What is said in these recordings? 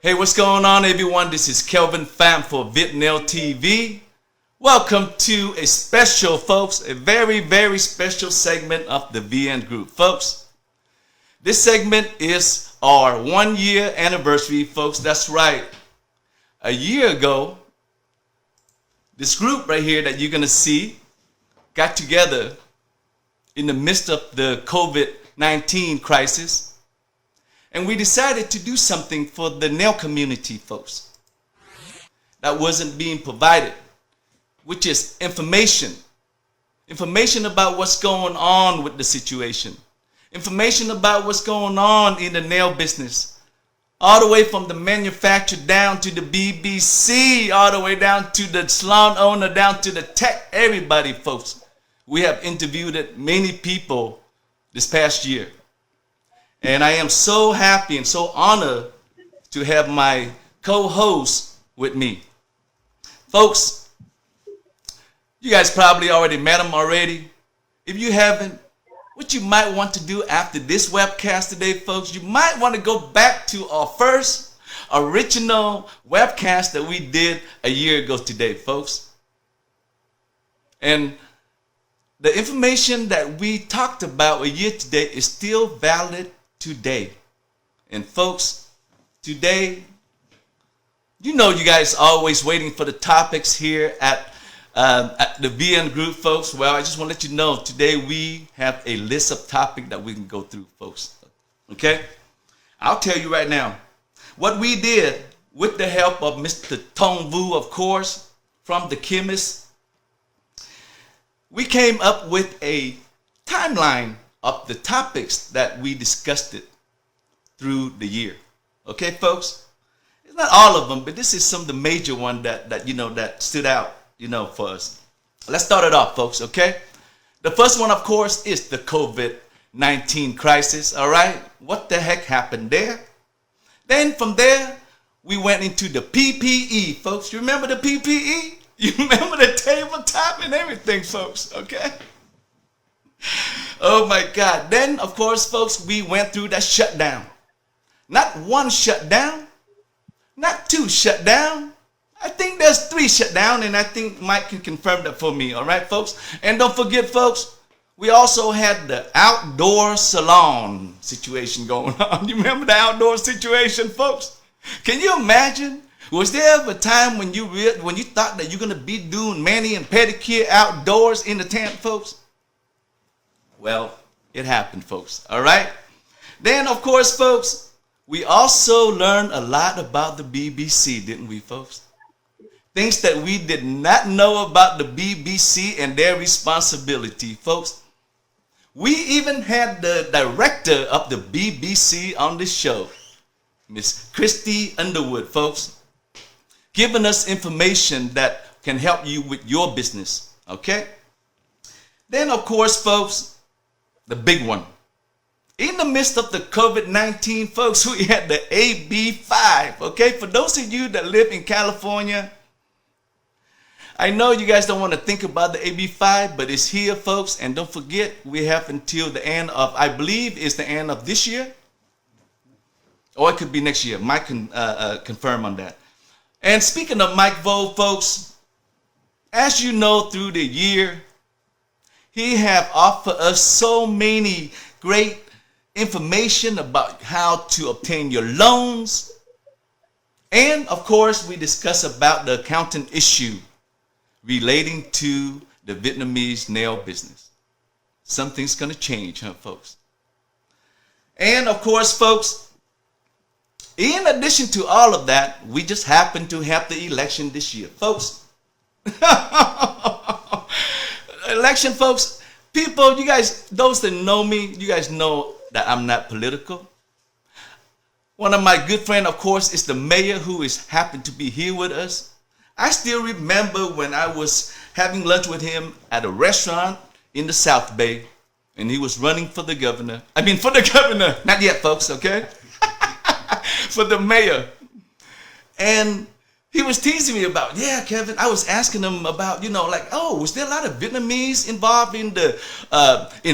Hey, what's going on, everyone? This is Kelvin Pham for VitNail TV. Welcome to a special, folks, a very, very special segment of the VN Group, folks. This segment is our 1 year anniversary, folks. That's right. A year ago, this group right here that you're going to see got together in the midst of the COVID-19 crisis. And we decided to do something for the nail community, folks, that wasn't being provided, which is information. Information about what's going on with the situation. Information about what's going on in the nail business. All the way from the manufacturer down to the BBC, all the way down to the salon owner, down to the tech, everybody, folks. We have interviewed many people this past year. And I am so happy and so honored to have my co-host with me. Folks, you guys probably already met him already. If you haven't, what you might want to do after this webcast today, folks, you might want to go back to our first original webcast that we did a year ago today, folks. And the information that we talked about a year today is still valid today. And folks, today, you know, you guys always waiting for the topics here at the VN Group, folks. Well, I just want to let you know today we have a list of topics that we can go through, folks. Okay, I'll tell you right now what we did with the help of Mr. Thong Vu, of course, from the Chemist. We came up with a timeline of the topics that we discussed it through the year. Okay, folks? It's not all of them, but this is some of the major ones that stood out, for us. Let's start it off, folks, okay? The first one, of course, is the COVID-19 crisis, all right? What the heck happened there? Then from there, we went into the PPE, folks. You remember the PPE? You remember the tabletop and everything, folks, okay? Oh my God. Then, of course, folks, we went through that shutdown. Not one shutdown, not two shutdown. I think there's 3 shutdown, and I think Mike can confirm that for me. All right, folks? And don't forget, folks, we also had the outdoor salon situation going on. You remember the outdoor situation, folks? Can you imagine? Was there ever a time when you thought that you're going to be doing mani and pedicure outdoors in the tent, folks? Well, it happened, folks. All right? Then, of course, folks, we also learned a lot about the BBC, didn't we, folks? Things that we did not know about the BBC and their responsibility, folks. We even had the director of the BBC on the show, Miss Christy Underwood, folks, giving us information that can help you with your business, okay? Then, of course, folks, the big one. In the midst of the COVID-19, folks, we had the AB5, okay? For those of you that live in California, I know you guys don't want to think about the AB5, but it's here, folks. And don't forget, we have until the end of, I believe it's the end of this year. Or it could be next year. Mike can confirm on that. And speaking of Mike Vo, folks, as you know, through the year, he have offered us so many great information about how to obtain your loans. And of course, we discuss about the accounting issue relating to the Vietnamese nail business. Something's going to change, huh, folks? And of course, folks, in addition to all of that, we just happen to have the election this year, folks. Election, folks. People, you guys, those that know me, you guys know that I'm not political. One of my good friends, of course, is the mayor who is happened to be here with us. I still remember when I was having lunch with him at a restaurant in the South Bay, and he was running for the governor. Not yet, folks, okay? For the mayor. And he was teasing me about, yeah, Kevin, I was asking him about, was there a lot of Vietnamese involved in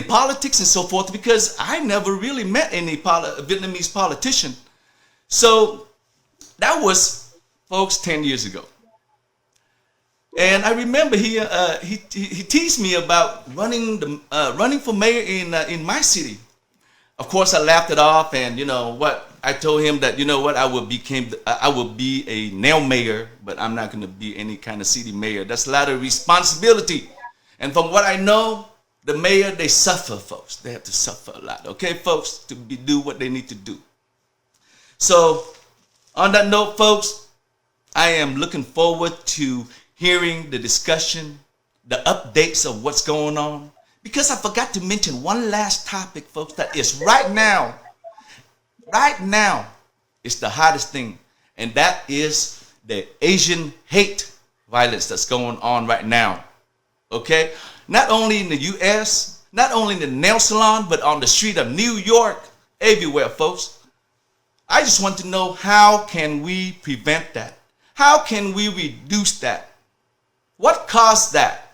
politics and so forth? Because I never really met any Vietnamese politician. So That was, folks, 10 years ago. And I remember he teased me about running for mayor in my city. Of course, I laughed it off, and you know what? I told him that, you know what, I will be a nail mayor, but I'm not going to be any kind of city mayor. That's a lot of responsibility. And from what I know, the mayor, they suffer, folks. They have to suffer a lot, okay, folks, to do what they need to do. So, on that note, folks, I am looking forward to hearing the discussion, the updates of what's going on. Because I forgot to mention one last topic, folks, that is right now, it's the hottest thing. And that is the Asian hate violence that's going on right now. Okay? Not only in the U.S., not only in the nail salon, but on the street of New York, everywhere, folks. I just want to know, how can we prevent that? How can we reduce that? What caused that?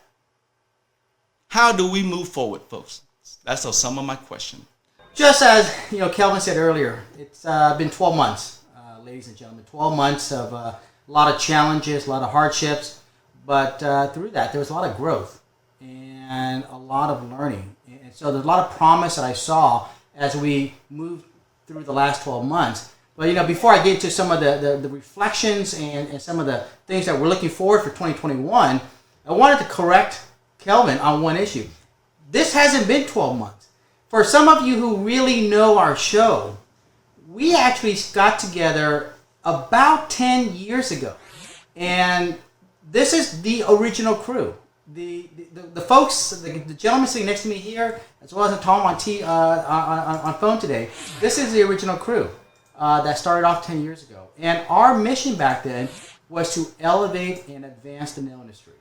How do we move forward, folks? That's some of my questions. Just as Kelvin said earlier, it's been 12 months, ladies and gentlemen. 12 months of a lot of challenges, a lot of hardships, but through that there was a lot of growth and a lot of learning. And so there's a lot of promise that I saw as we moved through the last 12 months. But before I get into some of the reflections and some of the things that we're looking forward for 2021, I wanted to correct Kelvin on one issue. This hasn't been 12 months. For some of you who really know our show, we actually got together about 10 years ago. And this is the original crew. The folks, the gentleman sitting next to me here, as well as Tom on phone today, this is the original crew that started off 10 years ago. And our mission back then was to elevate and advance the nail industry.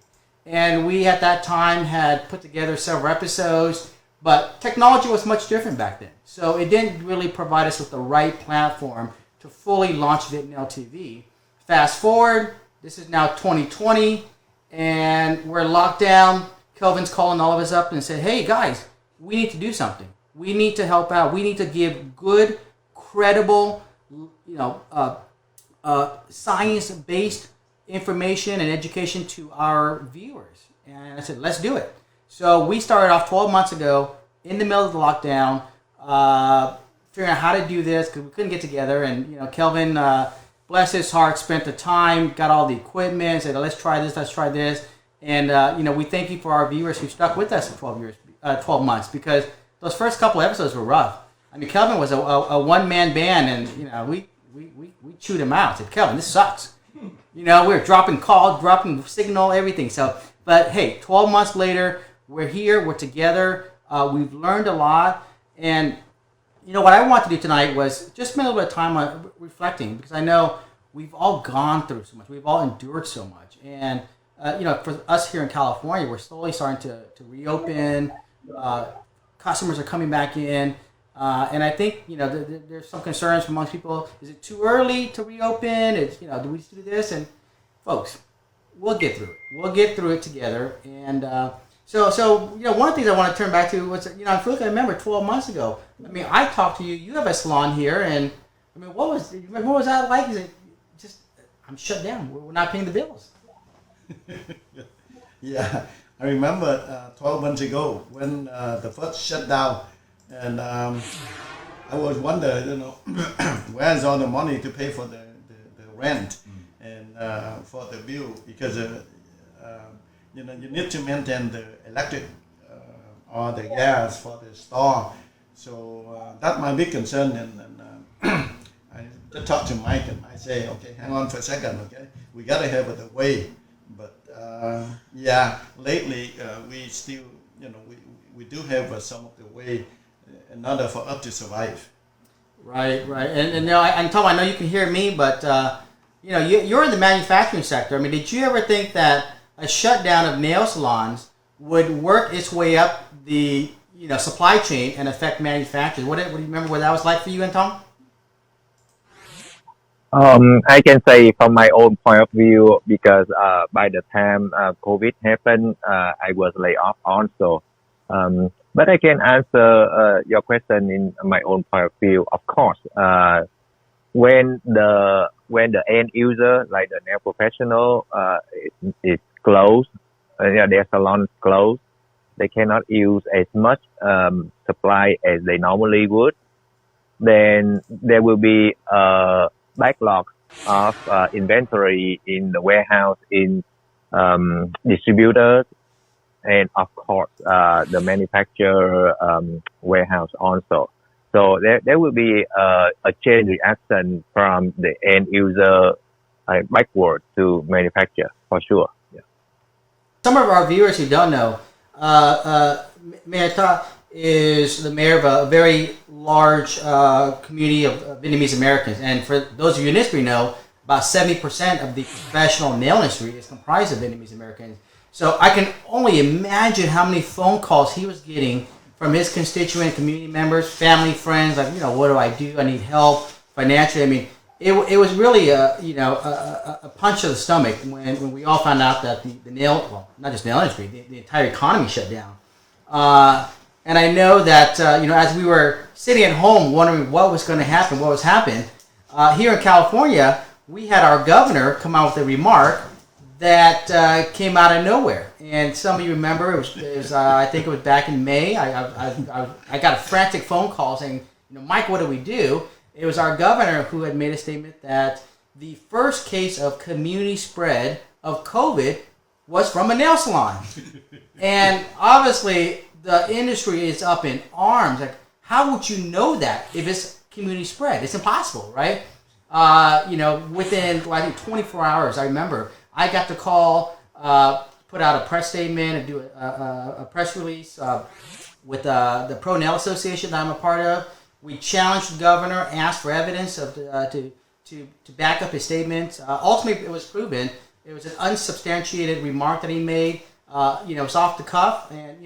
And we at that time had put together several episodes, but technology was much different back then. So it didn't really provide us with the right platform to fully launch VidNail TV. Fast forward, this is now 2020, and we're locked down. Kelvin's calling all of us up and said, hey guys, we need to do something. We need to help out. We need to give good, credible, science-based information and education to our viewers. And I said, let's do it. So we started off 12 months ago in the middle of the lockdown, figuring out how to do this because we couldn't get together. And Kelvin, bless his heart, spent the time, got all the equipment, said, let's try this. And we thank you for our viewers who stuck with us for 12 months, because those first couple episodes were rough. I mean, Kelvin was a one-man band, and we chewed him out. Said, Kelvin, this sucks. We were dropping calls, dropping signal, everything. So, but hey, 12 months later, we're here, we're together. We've learned a lot. And, what I want to do tonight was just spend a little bit of time on reflecting, because I know we've all gone through so much. We've all endured so much. And, for us here in California, we're slowly starting to reopen. Customers are coming back in. And I think, there's some concerns amongst people. Is it too early to reopen? Do we do this? And folks, we'll get through it. We'll get through it together. And so one of the things I want to turn back to was, I remember 12 months ago. I mean, I talked to you. You have a salon here, and I mean, what was that like? Is it just, I'm shut down. We're not paying the bills. Yeah, I remember 12 months ago when the first shutdown. And I was wondering, where's all the money to pay for the rent and for the bill, because you need to maintain the electric or the gas for the store. So that's my big concern. And I just talked to Mike, and I say, okay, hang on for a second, okay, we gotta have it away. But lately we still, we do have some of the way in order for us to survive. Right. And Tom, I know you can hear me, but you're in the manufacturing sector. I mean, did you ever think that a shutdown of nail salons would work its way up the supply chain and affect manufacturers? What do you remember what that was like for you and Tom? I can say from my own point of view, because by the time COVID happened, I was laid off also. But I can answer your question in my own point of view. Of course, when the end user, like the nail professional, is closed, their salon is closed, they cannot use as much supply as they normally would. Then there will be a backlog of inventory in the warehouse, in distributors, and of course the manufacturer warehouse also. So there will be a chain reaction from the end user backward to manufacturer for sure. Yeah. Some of our viewers who don't know, Mayor Ta is the mayor of a very large community of Vietnamese Americans. And for those of you in history know, about 70% of the professional nail industry is comprised of Vietnamese Americans. So I can only imagine how many phone calls he was getting from his constituent community members, family, friends, like, what do I do? I need help financially. I mean, it was really a punch to the stomach when we all found out that the nail, well, not just nail industry, the entire economy shut down. And I know that, as we were sitting at home wondering what was going to happen, what was happening, here in California, we had our governor come out with a remark that came out of nowhere. And some of you remember, it was I think it was back in May, I got a frantic phone call saying, Mike, what do we do? It was our governor who had made a statement that the first case of community spread of COVID was from a nail salon. And obviously, the industry is up in arms. Like, how would you know that if it's community spread? It's impossible, right? Within, I think, 24 hours, I remember, I got the call, put out a press statement, and do a press release with the Pro Nail Association that I'm a part of. We challenged the governor, asked for evidence to back up his statements. Ultimately, it was proven. It was an unsubstantiated remark that he made. It was off the cuff, and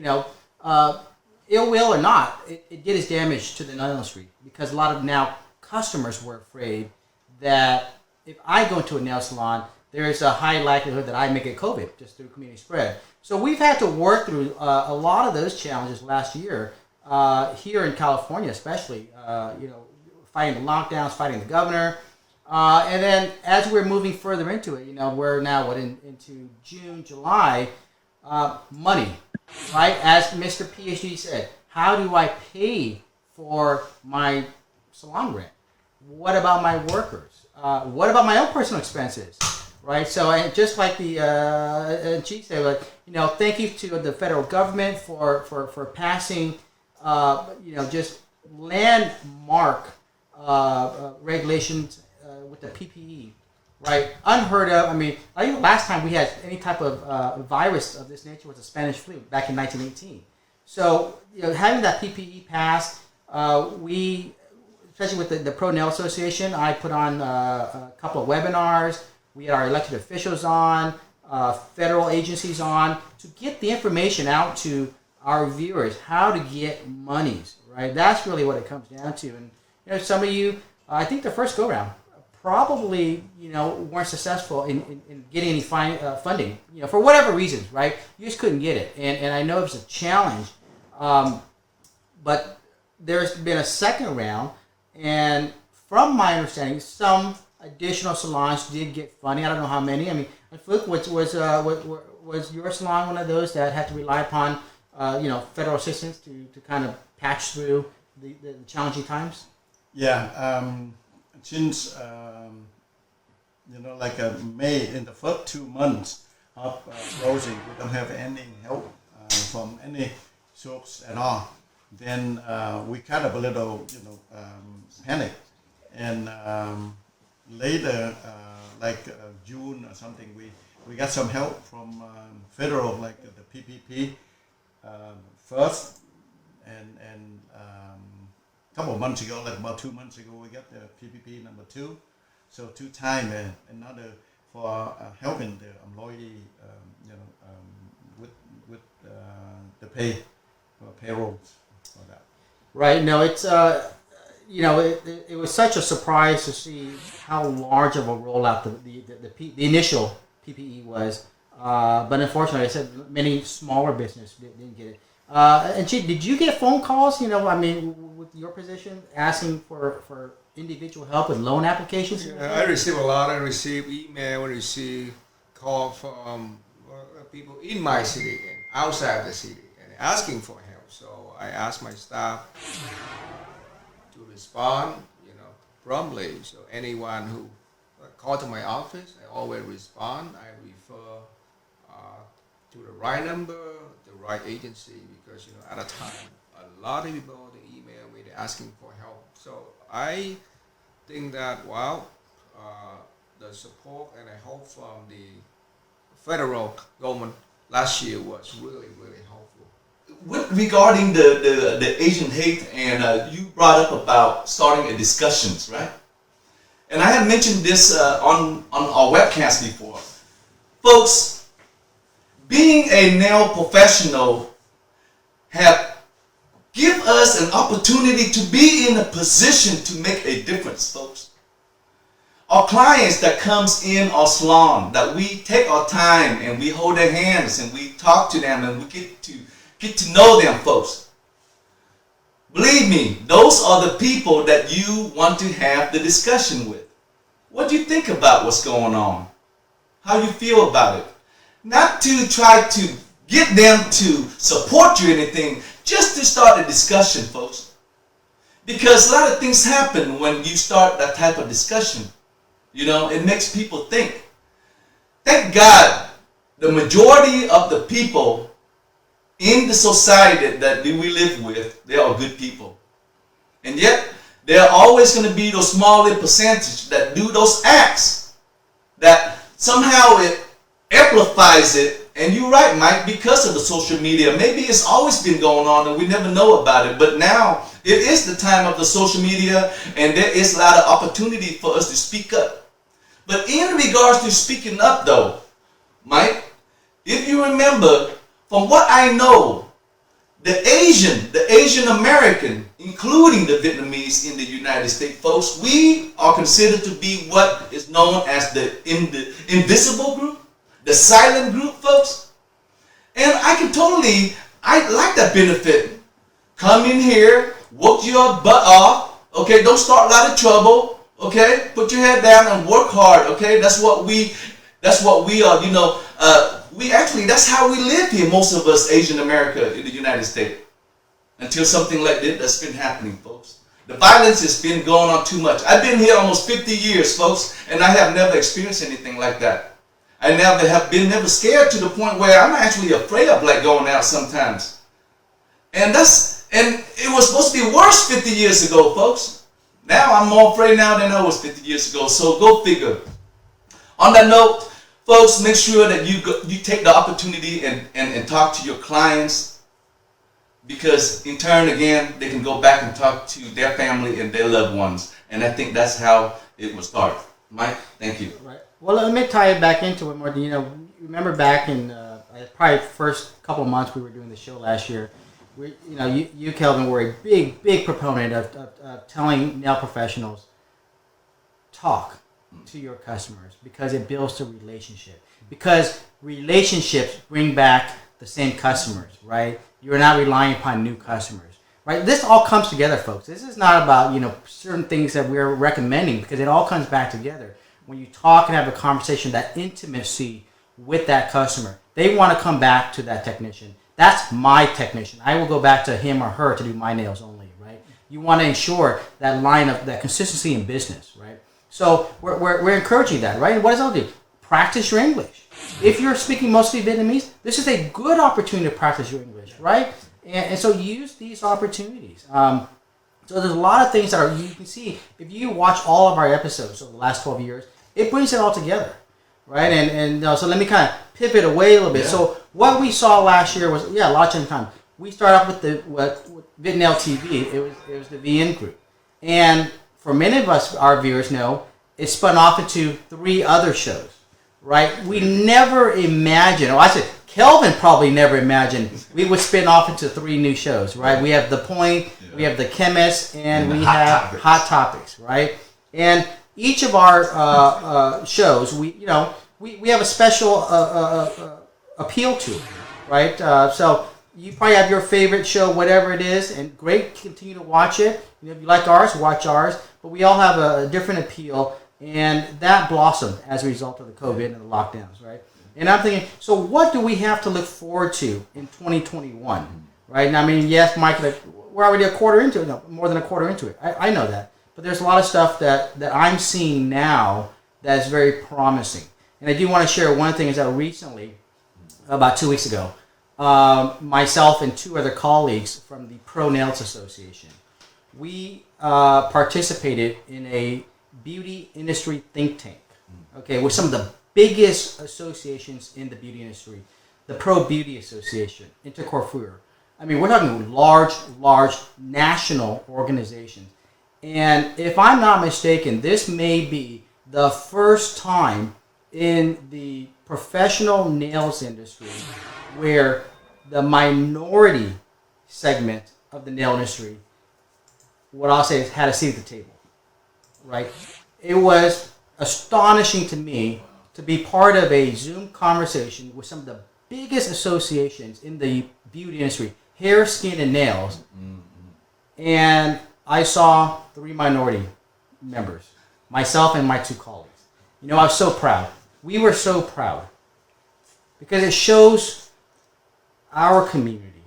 ill will or not, it did its damage to the nail industry, because a lot of now customers were afraid that if I go into a nail salon, there is a high likelihood that I may get COVID just through community spread. So we've had to work through a lot of those challenges last year here in California, especially. Fighting the lockdowns, fighting the governor, and then as we're moving further into it, we're now into June, July. Money, right? As Mr. PhD said, how do I pay for my salon rent? What about my workers? What about my own personal expenses? Right? So, and just like the chief said, thank you to the federal government for passing, just landmark regulations with the PPE. Right, unheard of. I mean, I think the last time we had any type of virus of this nature was the Spanish flu back in 1918. So, having that PPE passed, we, especially with the Pro Nail Association, I put on a couple of webinars. We had our elected officials on, federal agencies on, to get the information out to our viewers, how to get monies. Right, that's really what it comes down to. And some of you, I think the first go round, probably weren't successful in getting any funding, for whatever reasons, right? You just couldn't get it, and I know it was a challenge, but there's been a second round, and from my understanding, some additional salons did get funding. I don't know how many. I mean, Phuoc, was your salon one of those that had to rely upon federal assistance to kind of patch through the challenging times? Yeah. Since May, in the first 2 months of closing, we don't have any help from any source at all. Then we kind of a little panic, and later, June or something, we got some help from federal, like the PPP first, and couple of months ago, like about 2 months ago, we got the PPP number 2. So 2 times, another for helping the employee, with the payrolls for that. Right. No, it's it was such a surprise to see how large of a rollout the initial PPE was. But unfortunately, I said many smaller businesses didn't get it. And Chief, did you get phone calls? with your position, asking for individual help with loan applications? Yeah, I receive a lot. I receive email, I receive call from people in my city and outside the city and asking for help. So I ask my staff to respond, promptly. So anyone who call to my office, I always respond. I refer to the right number, the right agency, because at a time, a lot of people they email me, they're asking for help. So I think that the support and the help from the federal government last year was really, really helpful. Regarding the Asian hate, and you brought up about starting a discussions, right? And I had mentioned this on our webcast before. Folks, being a nail professional have give us an opportunity to be in a position to make a difference, folks. Our clients that comes in our salon, that we take our time and we hold their hands and we talk to them and we get to know them, folks. Believe me, those are the people that you want to have the discussion with. What do you think about what's going on? How you feel about it? Not to try to get them to support you or anything, just to start a discussion, folks. Because a lot of things happen when you start that type of discussion. It makes people think. Thank God, the majority of the people in the society that we live with, they are good people. And yet, there are always going to be those small little percentage that do those acts that somehow it amplifies it. And you're right, Mike, because of the social media. Maybe it's always been going on and we never know about it. But now, it is the time of the social media and there is a lot of opportunity for us to speak up. But in regards to speaking up though, Mike, if you remember, from what I know, the Asian American, including the Vietnamese in the United States, folks, we are considered to be what is known as the invisible group, the silent group, folks. And I like that benefit. Come in here, work your butt off, okay? Don't start a lot of trouble. Okay, put your head down and work hard. Okay, that's what we are. That's how we live here. Most of us, Asian America in the United States, until something like this that's been happening, folks. The violence has been going on too much. I've been here almost 50 years, folks, and I have never experienced anything like that. I never scared to the point where I'm actually afraid of going out sometimes. And it was supposed to be worse 50 years ago, folks. Now I'm more afraid now than I was 50 years ago. So go figure. On that note, folks, make sure that you take the opportunity and talk to your clients, because in turn, again, they can go back and talk to their family and their loved ones. And I think that's how it will start. Mike, thank you. Right. Well, let me tie it back into it more. Remember back in probably first couple of months we were doing the show last year. You, Kelvin, were a big proponent of telling nail professionals, talk to your customers, because it builds the relationship. Because relationships bring back the same customers, right? You're not relying upon new customers, right? This all comes together, folks. This is not about, certain things that we're recommending, because it all comes back together. When you talk and have a conversation, that intimacy with that customer, they want to come back to that technician. That's my technician. I will go back to him or her to do my nails only, right? You want to ensure that line of that consistency in business, right? So we're encouraging that, right? And what does that do? Practice your English. If you're speaking mostly Vietnamese, this is a good opportunity to practice your English, right? And so use these opportunities. So there's a lot of things that you can see. If you watch all of our episodes over the last 12 years, it brings it all together, right? And so let me kind of pivot away a little bit. Yeah. So what we saw last year was, a lot of time. We started off with VidNail TV. It was the VN group. And for many of us, our viewers know, it spun off into 3 other shows, right? We never imagined, I said, Kelvin probably never imagined we would spin off into 3 new shows, right? We have The Point, we have The Chemist, and we have HoTToPiX, right? And each of our shows, we have a special appeal to it, right? So you probably have your favorite show, whatever it is, and great, continue to watch it. If you like ours, watch ours. But we all have a different appeal, and that blossomed as a result of the COVID and the lockdowns, right? And I'm thinking, so what do we have to look forward to in 2021, right? And I mean, yes, Mike, like, we're already a quarter into it, no, more than a quarter into it. I know that. But there's a lot of stuff that I'm seeing now that is very promising. And I do want to share one thing is that recently, about 2 weeks ago, myself and two other colleagues from the Pro Nails Association, we participated in a beauty industry think tank, okay, with some of the biggest associations in the beauty industry, the Pro Beauty Association, Intercorps. I mean, we're talking large national organizations. And if I'm not mistaken, this may be the first time in the professional nails industry where the minority segment of the nail industry, what I'll say is, had a seat at the table, right? It was astonishing to me to be part of a Zoom conversation with some of the biggest associations in the beauty industry, hair, skin, and nails. And I saw 3 minority members, myself and my 2 colleagues. I was so proud. We were so proud because it shows our community,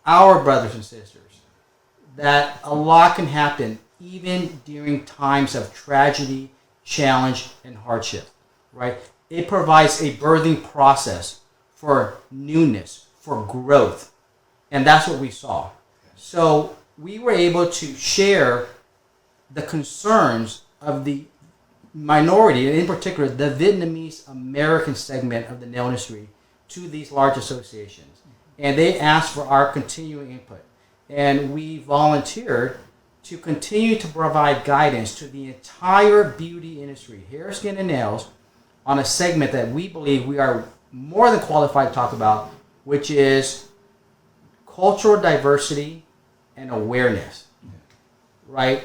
our brothers and sisters, that a lot can happen even during times of tragedy, challenge, and hardship, right? It provides a birthing process for newness, for growth, and that's what we saw. So we were able to share the concerns of the minority, and in particular the Vietnamese American segment of the nail industry, to these large associations. And they asked for our continuing input. And we volunteered to continue to provide guidance to the entire beauty industry, hair, skin, and nails, on a segment that we believe we are more than qualified to talk about, which is cultural diversity and awareness, right?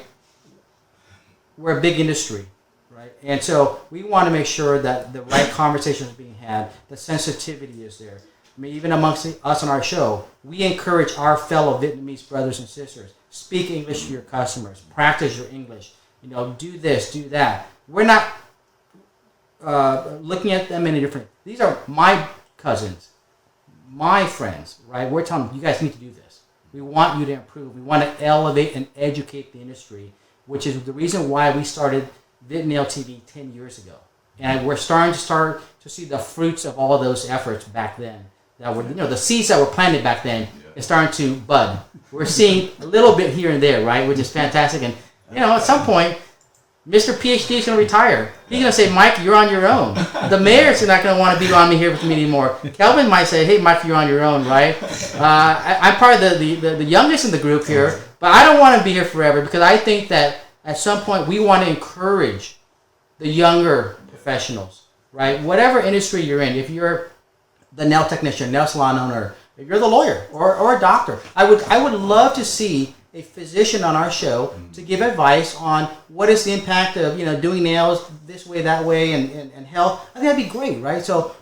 We're a big industry, right? And so we want to make sure that the right conversation is being had, the sensitivity is there. I mean, even amongst us on our show, we encourage our fellow Vietnamese brothers and sisters, speak English to your customers, practice your English, do this, do that. We're not looking at them in a different, these are my cousins, my friends, right? We're telling them, you guys need to do this. We want you to improve. We want to elevate and educate the industry, which is the reason why we started VitNail TV 10 years ago. And we're starting to see the fruits of all those efforts back then. That were, the seeds that were planted back then is starting to bud. We're seeing a little bit here and there, right, which is fantastic. And, at some point, Mr. PhD is going to retire. He's going to say, Mike, you're on your own. The mayor's not going to want to be on me here with me anymore. Kelvin might say, hey, Mike, you're on your own, right? I'm probably the youngest in the group here, but I don't want to be here forever because I think that at some point we want to encourage the younger professionals, right? Whatever industry you're in, if you're the nail technician, nail salon owner, if you're the lawyer or a doctor, I would love to see a physician on our show to give advice on what is the impact of doing nails this way, that way, and health. I think that'd be great, right? So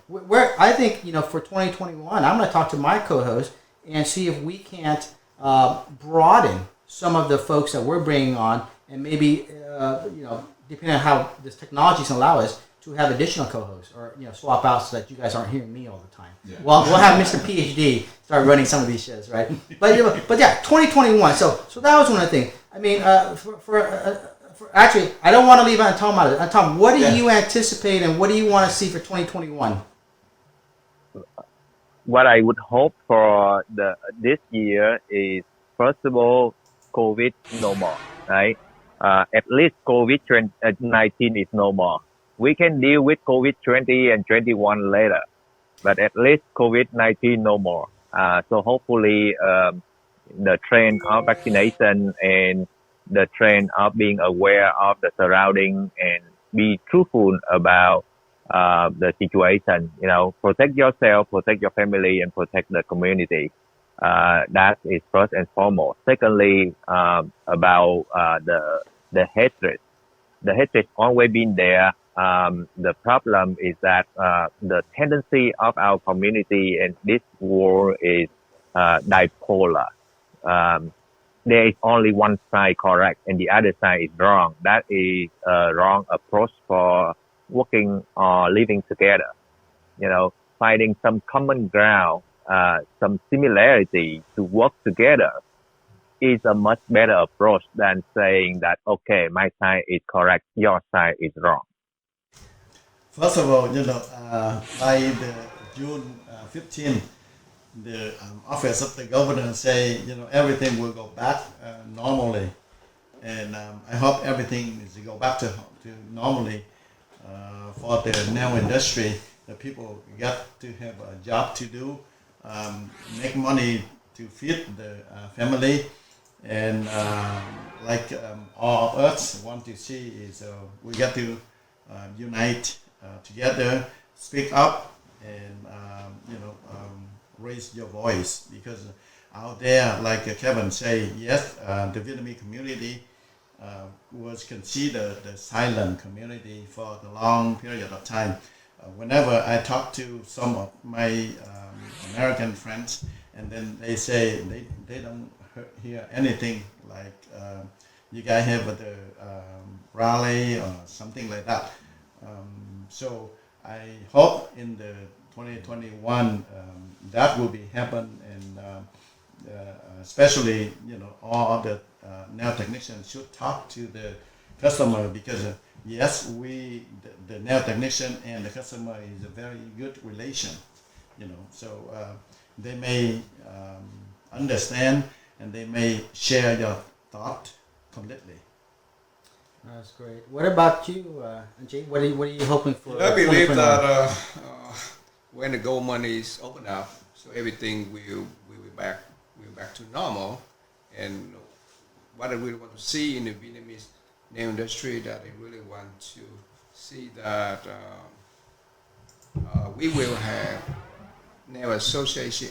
I think for 2021, I'm going to talk to my co-host and see if we can't broaden some of the folks that we're bringing on, and maybe depending on how this technology can allow us to have additional co-hosts or swap out so that you guys aren't hearing me all the time. Yeah. Well, we'll have Mr. PhD start running some of these shows, right? But yeah, 2021. So that was one of the things. I mean, actually, I don't want to leave Tom out of it. Tom, what do you anticipate and what do you want to see for 2021? What I would hope for this year is, first of all, COVID no more, right? At least COVID-19 is no more. We can deal with COVID-20 and 21 later, but at least COVID-19 no more. So hopefully, the trend of vaccination and the trend of being aware of the surrounding and be truthful about the situation. Protect yourself, protect your family, and protect the community. That is first and foremost. Secondly, about the hatred. The hatred always been there. The problem is that the tendency of our community in this world is dipolar. There is only one side correct and the other side is wrong. That is a wrong approach for working or living together. Finding some common ground, some similarity to work together is a much better approach than saying that, okay, my side is correct, your side is wrong. First of all, by the June 15, the office of the governor say, everything will go back normally, and I hope everything is to go back to normally for the nail industry. The people get to have a job to do, make money to feed the family, and all of us want to see is we get to unite together, speak up, and raise your voice, because out there, like Kelvin say, yes, the Vietnamese community was considered the silent community for the long period of time. Whenever I talk to some of my American friends, and then they say they don't hear anything like you guys have the rally or something like that. So I hope in the 2021 that will be happen, and especially all of the nail technicians should talk to the customer, because yes, the nail technician and the customer is a very good relation, so they may understand and they may share your thought completely. That's great. What about you, Jay? What are you hoping for? I believe that when the gold money is open up, so everything will be back to normal. And what I really want to see in the Vietnamese nail industry, that I really want to see that we will have nail association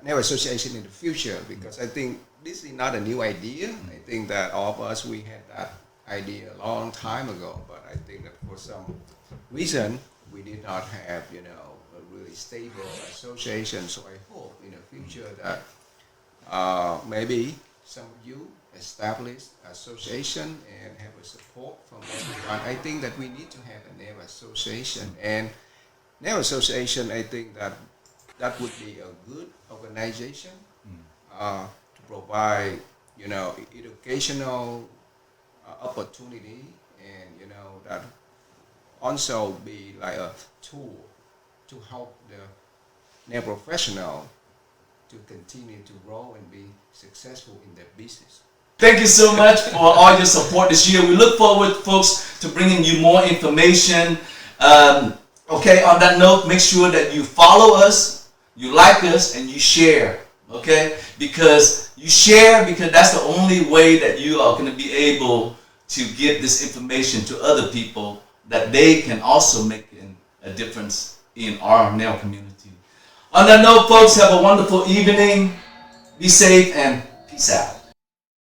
in the future, because I think this is not a new idea. I think that all of us, we had that idea a long time ago, but I think that for some reason we did not have a really stable association. So I hope in the future that maybe some of you establish association and have a support from everyone. I think that we need to have a nail association, and nail association, I think that would be a good organization to provide educational opportunity, and that also be like a tool to help the nail professional to continue to grow and be successful in their business. Thank you so much for all your support this year. We look forward, folks, to bringing you more information. Okay, on that note, make sure that you follow us, you like us, and you share. Okay, because you share, because that's the only way that you are going to be able to get this information to other people, that they can also make a difference in our nail community. On that note, folks, have a wonderful evening. Be safe and peace out.